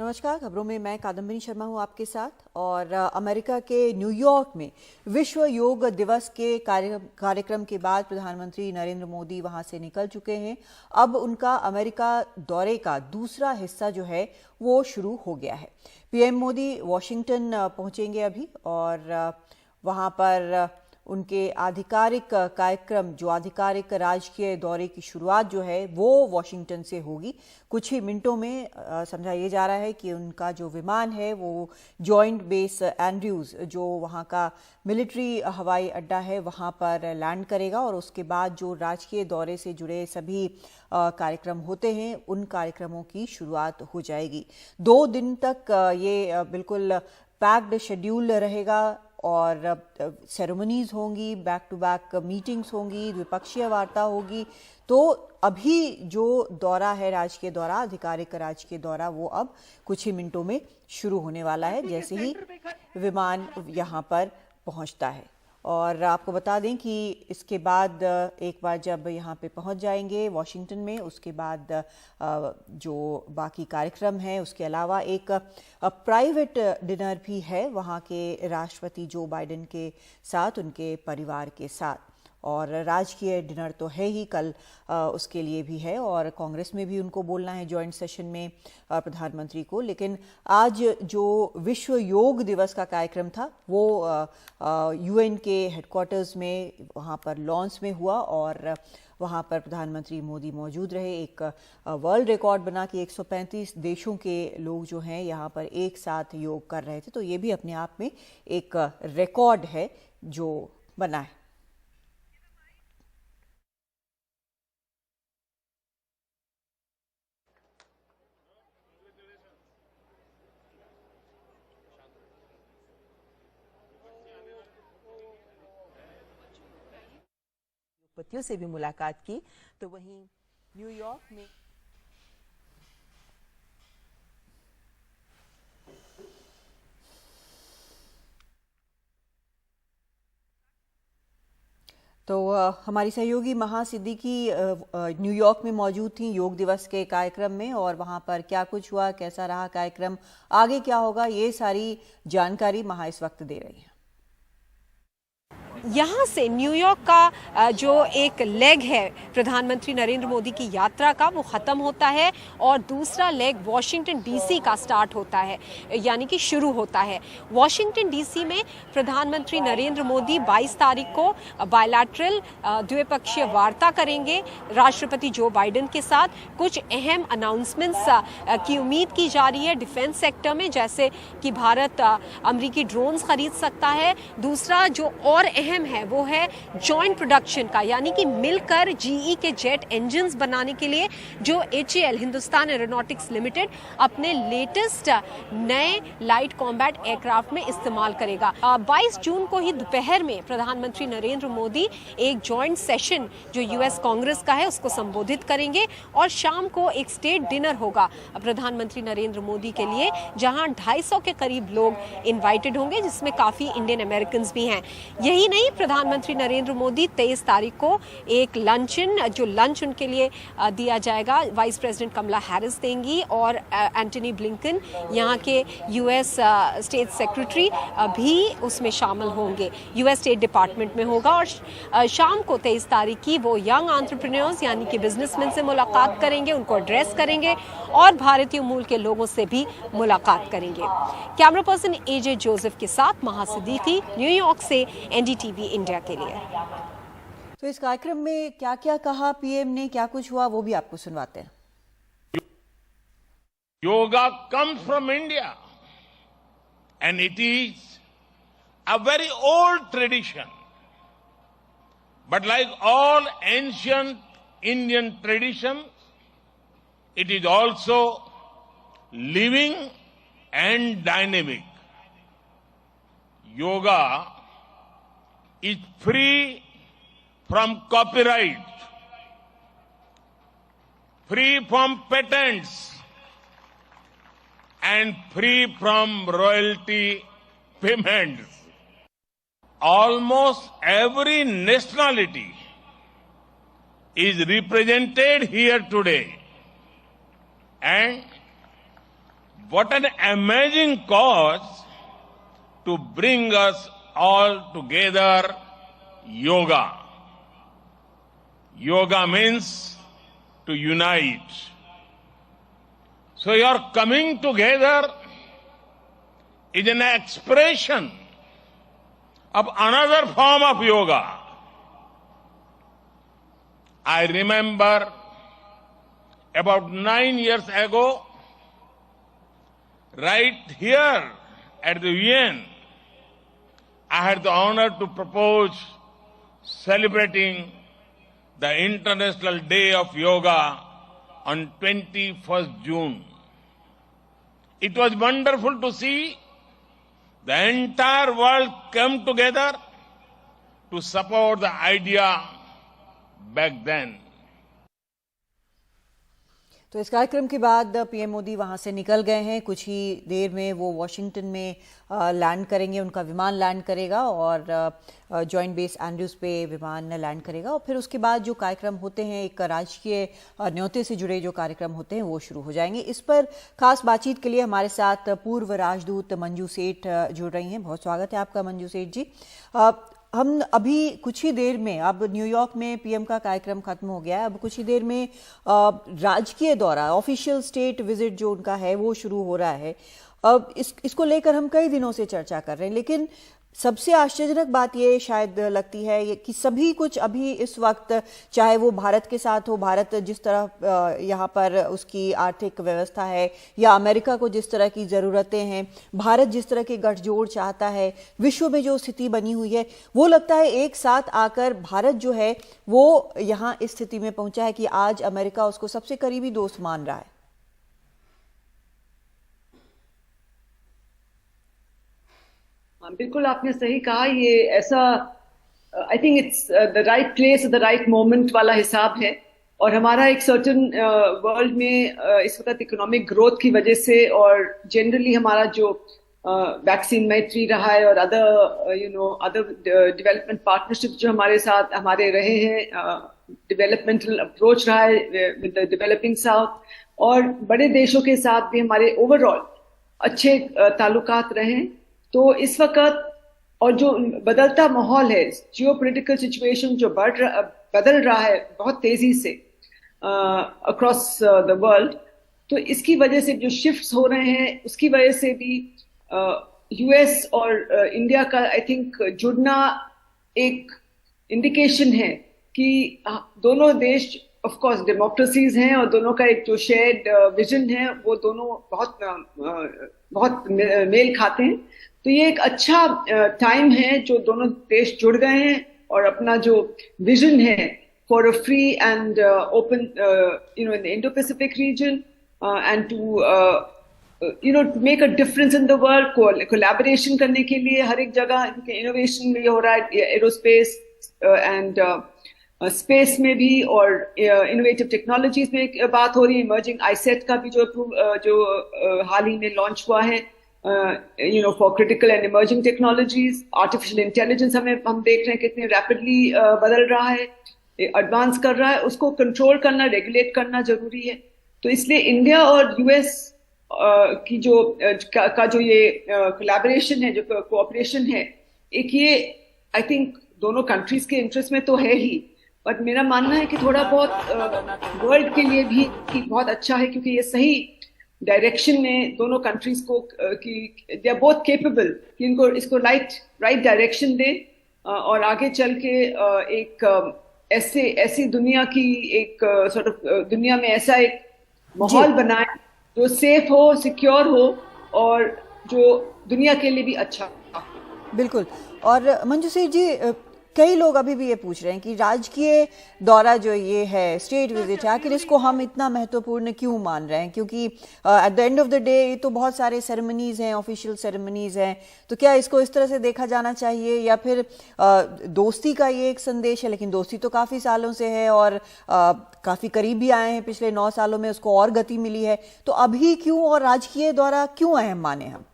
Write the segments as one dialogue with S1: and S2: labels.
S1: नमस्कार। खबरों में मैं कादम्बिनी शर्मा हूं आपके साथ। और अमेरिका के न्यूयॉर्क में विश्व योग दिवस के कार्यक्रम के बाद प्रधानमंत्री नरेंद्र मोदी वहां से निकल चुके हैं। अब उनका अमेरिका दौरे का दूसरा हिस्सा जो है वो शुरू हो गया है। पीएम मोदी वॉशिंगटन पहुंचेंगे अभी और वहां पर उनके आधिकारिक कार्यक्रम, जो आधिकारिक राजकीय दौरे की शुरुआत जो है वो वॉशिंगटन से होगी। कुछ ही मिनटों में समझा ये जा रहा है कि उनका जो विमान है वो जॉइंट बेस एंड्रयूज, जो वहाँ का मिलिट्री हवाई अड्डा है, वहाँ पर लैंड करेगा और उसके बाद जो राजकीय दौरे से जुड़े सभी कार्यक्रम होते हैं उन कार्यक्रमों की शुरुआत हो जाएगी। 2 दिन तक ये बिल्कुल पैक्ड शेड्यूल रहेगा और सेरेमनीज होंगी, बैक टू बैक मीटिंग्स होंगी, द्विपक्षीय वार्ता होगी। तो अभी जो दौरा है, राजकीय दौरा, आधिकारिक राजकीय दौरा, वो अब कुछ ही मिनटों में शुरू होने वाला है जैसे ही विमान यहाँ पर पहुँचता है। और आपको बता दें कि इसके बाद एक बार जब यहाँ पे पहुँच जाएंगे वॉशिंगटन में, उसके बाद जो बाकी कार्यक्रम है उसके अलावा एक प्राइवेट डिनर भी है वहाँ के राष्ट्रपति जो बाइडेन के साथ, उनके परिवार के साथ। और राजकीय डिनर तो है ही, कल उसके लिए भी है और कांग्रेस में भी उनको बोलना है जॉइंट सेशन में प्रधानमंत्री को। लेकिन आज जो विश्व योग दिवस का कार्यक्रम था वो यूएन के हेडक्वार्टर्स में, वहाँ पर लॉन्स में हुआ और वहाँ पर प्रधानमंत्री मोदी मौजूद रहे। एक वर्ल्ड रिकॉर्ड बना कि 135 देशों के लोग जो हैं यहाँ पर एक साथ योग कर रहे थे। तो ये भी अपने आप में एक रिकॉर्ड है जो बना है।
S2: पतियों से भी मुलाकात की। तो वहीं न्यूयॉर्क में
S1: तो हमारी सहयोगी महा सिद्दीकी न्यूयॉर्क में मौजूद थी योग दिवस के कार्यक्रम में, और वहां पर क्या कुछ हुआ, कैसा रहा कार्यक्रम, आगे क्या होगा, ये सारी जानकारी महा इस वक्त दे रही है।
S3: यहाँ से न्यूयॉर्क का जो एक लेग है प्रधानमंत्री नरेंद्र मोदी की यात्रा का, वो ख़त्म होता है और दूसरा लेग वॉशिंगटन डीसी का स्टार्ट होता है, यानी कि शुरू होता है। वॉशिंगटन डीसी में प्रधानमंत्री नरेंद्र मोदी 22 तारीख को बायलैटरल द्विपक्षीय वार्ता करेंगे राष्ट्रपति जो बाइडेन के साथ। कुछ अहम अनाउंसमेंट्स की उम्मीद की जा रही है डिफेंस सेक्टर में, जैसे कि भारत अमेरिकी ड्रोन्स खरीद सकता है। दूसरा जो और अहम है वो है जॉइंट प्रोडक्शन का, यानी कि मिलकर जीई के जेट इंजन्स बनाने के लिए जो HAL हिंदुस्तान एरोनॉटिक्स लिमिटेड अपने लेटेस्ट नए लाइट कॉम्बैट एयरक्राफ्ट में इस्तेमाल करेगा। 22 जून को ही दोपहर में प्रधानमंत्री नरेंद्र मोदी एक जॉइंट सेशन जो यूएस कांग्रेस का है उसको संबोधित करेंगे और शाम को एक स्टेट डिनर होगा प्रधानमंत्री नरेंद्र मोदी के लिए, जहां 250 के करीब लोग इन्वाइटेड होंगे, जिसमें काफी इंडियन अमेरिकन भी हैं। यही नहीं, प्रधानमंत्री नरेंद्र मोदी 23 तारीख को एक लंच उनके लिए दिया जाएगा, वाइस प्रेसिडेंट कमला हैरिस देंगी और एंटनी ब्लिंकन, यहाँ के यूएस स्टेट सेक्रेटरी भी उसमें शामिल होंगे। यूएस स्टेट डिपार्टमेंट में होगा। और शाम को 23 तारीख की वो यंग एंटरप्रेन्योर्स यानी कि बिजनेसमैन से मुलाकात करेंगे, उनको एड्रेस करेंगे और भारतीय मूल के लोगों से भी मुलाकात करेंगे। कैमरा पर्सन AJ जोसेफ के साथ महा सिद्दीकी, न्यूयॉर्क से NDTV इंडिया के लिए।
S1: तो इस कार्यक्रम में क्या क्या कहा पीएम ने, क्या कुछ हुआ, वो भी आपको सुनवाते हैं।
S4: Yoga comes from India and it is a very old tradition. But like all ancient Indian traditions, it is also living and dynamic. Yoga is free from copyright, free from patents, and free from royalty payments. Almost every nationality is represented here today, and what an amazing cause to bring us all together, yoga. Yoga means to unite. So your coming together is an expression of another form of yoga. I remember about 9 years ago, right here at the UN, I had the honor to propose celebrating the International Day of Yoga on 21st June. It was wonderful to see the entire world come together to support the idea back then.
S1: तो इस कार्यक्रम के बाद PM Modi वहां से निकल गए हैं। कुछ ही देर में वो वॉशिंगटन में लैंड करेंगे, उनका विमान लैंड करेगा और जॉइंट बेस एंड्रूज पे विमान लैंड करेगा और फिर उसके बाद जो कार्यक्रम होते हैं, एक राजकीय न्योते से जुड़े जो कार्यक्रम होते हैं वो शुरू हो जाएंगे। इस पर खास बातचीत के लिए हमारे साथ पूर्व राजदूत मंजू सेठ जुड़ रही हैं। बहुत स्वागत है आपका मंजू सेठ जी। हम अभी कुछ ही देर में, अब न्यूयॉर्क में पीएम का कार्यक्रम खत्म हो गया है, अब कुछ ही देर में राजकीय दौरा, ऑफिशियल स्टेट विजिट जो उनका है वो शुरू हो रहा है। अब इसको लेकर हम कई दिनों से चर्चा कर रहे हैं, लेकिन सबसे आश्चर्यजनक बात ये शायद लगती है कि सभी कुछ अभी इस वक्त, चाहे वो भारत के साथ हो, भारत जिस तरह यहाँ पर उसकी आर्थिक व्यवस्था है, या अमेरिका को जिस तरह की ज़रूरतें हैं, भारत जिस तरह के गठजोड़ चाहता है, विश्व में जो स्थिति बनी हुई है, वो लगता है एक साथ आकर भारत जो है वो यहाँ इस स्थिति में पहुंचा है कि आज अमेरिका उसको सबसे करीबी दोस्त मान रहा है।
S5: बिल्कुल आपने सही कहा। ये ऐसा, I think it's the right place, the right moment वाला हिसाब है। और हमारा एक सर्टन वर्ल्ड में इस वक्त इकोनॉमिक ग्रोथ की वजह से और जनरली हमारा जो वैक्सीन मैत्री रहा है और अदर डेवलपमेंट पार्टनरशिप जो हमारे साथ हमारे रहे हैं, डेवलपमेंटल अप्रोच रहा है विद द डेवलपिंग साउथ, और बड़े देशों के साथ भी हमारे ओवरऑल अच्छे ताल्लुकात रहे। तो इस वक्त और जो बदलता माहौल है, जियोपॉलिटिकल सिचुएशन जो बदल रहा है बहुत तेजी से अक्रॉस द वर्ल्ड, तो इसकी वजह से जो शिफ्ट्स हो रहे हैं उसकी वजह से भी यूएस और इंडिया का आई थिंक जुड़ना एक इंडिकेशन है कि दोनों देश ऑफ कोर्स डेमोक्रेसीज हैं और दोनों का एक जो शेयर्ड विजन है वो दोनों बहुत मेल खाते हैं। तो ये एक अच्छा टाइम है जो दोनों देश जुड़ गए हैं और अपना जो विजन है for a free and open in the Indo Pacific region and to make a difference in the world, collaboration करने के लिए हर एक जगह इनोवेशन भी हो रहा है, एरोस्पेस एंड स्पेस में भी, और इनोवेटिव टेक्नोलॉजीज में बात हो रही है। इमर्जिंग आईसेट का भी जो हाल ही में लॉन्च हुआ है, for critical and emerging technologies. Artificial intelligence हम देख रहे हैं कितने रैपिडली बदल रहा है, एडवांस कर रहा है, उसको कंट्रोल करना, रेगुलेट करना जरूरी है। तो इसलिए इंडिया और यूएस की जो ये कोलैबोरेशन है, जो कोऑपरेशन है, एक ये आई थिंक दोनों कंट्रीज के इंटरेस्ट में तो है ही, बट मेरा मानना है कि थोड़ा बहुत वर्ल्ड के लिए भी बहुत अच्छा है, क्योंकि ये सही डायरेक्शन में दोनों कंट्रीज को कि दे आर बोथ केपेबल कि इनको इसको राइट डायरेक्शन दे और आगे चल के एक ऐसी दुनिया की एक सॉर्ट ऑफ दुनिया में ऐसा एक माहौल बनाए जो सेफ हो, सिक्योर हो और जो दुनिया के लिए भी अच्छा।
S1: बिल्कुल। और मंजू सेठ जी, कई लोग अभी भी ये पूछ रहे हैं कि राजकीय दौरा जो ये है, स्टेट विजिट है, आखिर इसको हम इतना महत्वपूर्ण क्यों मान रहे हैं? क्योंकि at the end of the day तो बहुत सारे सेरेमनीज हैं, ऑफिशियल सेरेमनीज हैं, तो क्या इसको इस तरह से देखा जाना चाहिए, या फिर दोस्ती का ये एक संदेश है? लेकिन दोस्ती तो काफ़ी सालों से है और काफ़ी करीब भी आए हैं, पिछले 9 सालों में उसको और गति मिली है, तो अभी क्यों और राजकीय दौरा क्यों अहम माने हम?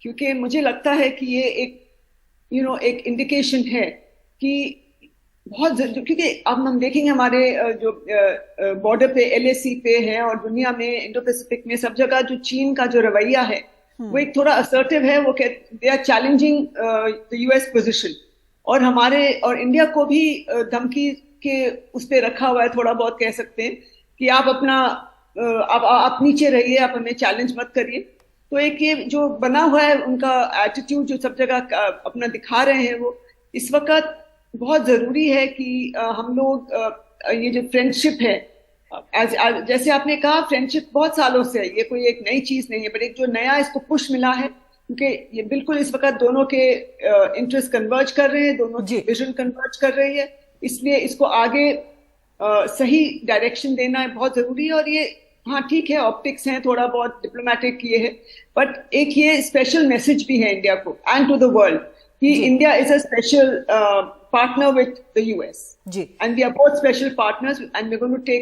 S5: क्योंकि मुझे लगता है कि ये एक एक इंडिकेशन है कि बहुत क्योंकि अब हम देखेंगे हमारे जो बॉर्डर पे LAC पे है और दुनिया में इंडो पैसिफिक में सब जगह जो चीन का जो रवैया है वो एक थोड़ा असर्टिव है। वो they are challenging the US position, और हमारे और इंडिया को भी धमकी के उस पे रखा हुआ है, थोड़ा बहुत कह सकते हैं कि आप अपना आप नीचे रहिए, आप हमें चैलेंज मत करिए। तो एक ये जो बना हुआ है उनका एटीट्यूड जो सब जगह अपना दिखा रहे हैं, वो इस वक्त बहुत जरूरी है कि हम लोग ये जो फ्रेंडशिप है, जैसे आपने कहा फ्रेंडशिप बहुत सालों से है, ये कोई एक नई चीज नहीं है, पर एक जो नया इसको पुश मिला है क्योंकि ये बिल्कुल इस वक्त दोनों के इंटरेस्ट कन्वर्ज कर रहे हैं, दोनों की विजन कन्वर्ज कर रही है, इसलिए इसको आगे सही डायरेक्शन देना है बहुत जरूरी है। और ये हाँ ठीक है, ऑप्टिक्स हैं, थोड़ा बहुत डिप्लोमेटिक किए हैं, बट एक ये स्पेशल मैसेज भी है इंडिया को एंड टू द वर्ल्ड कि India is a special partner with the US.
S1: जी.
S5: And we are both special partners, and we're going to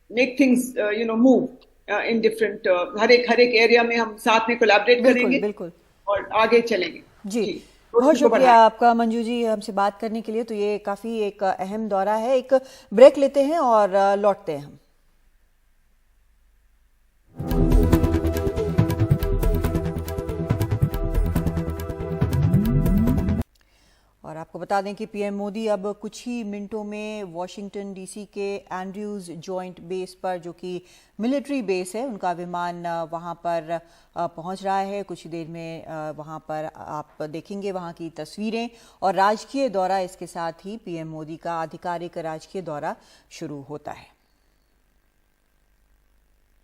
S5: make things, move in different. हर एक area में हम साथ में कोलैबोरेट करेंगे, बिल्कुल, और आगे चलेंगे।
S1: जी, बहुत शुक्रिया आपका मंजू जी हमसे बात करने के लिए। तो ये काफी एक अहम दौरा है। एक ब्रेक लेते हैं और लौटते हैं हम। और आपको बता दें कि पीएम मोदी अब कुछ ही मिनटों में वॉशिंगटन DC के एंड्रयूज जॉइंट बेस पर, जो कि मिलिट्री बेस है, उनका विमान वहां पर पहुंच रहा है। कुछ ही देर में वहां पर आप देखेंगे वहां की तस्वीरें और राजकीय दौरा। इसके साथ ही पीएम मोदी का आधिकारिक राजकीय दौरा शुरू होता है।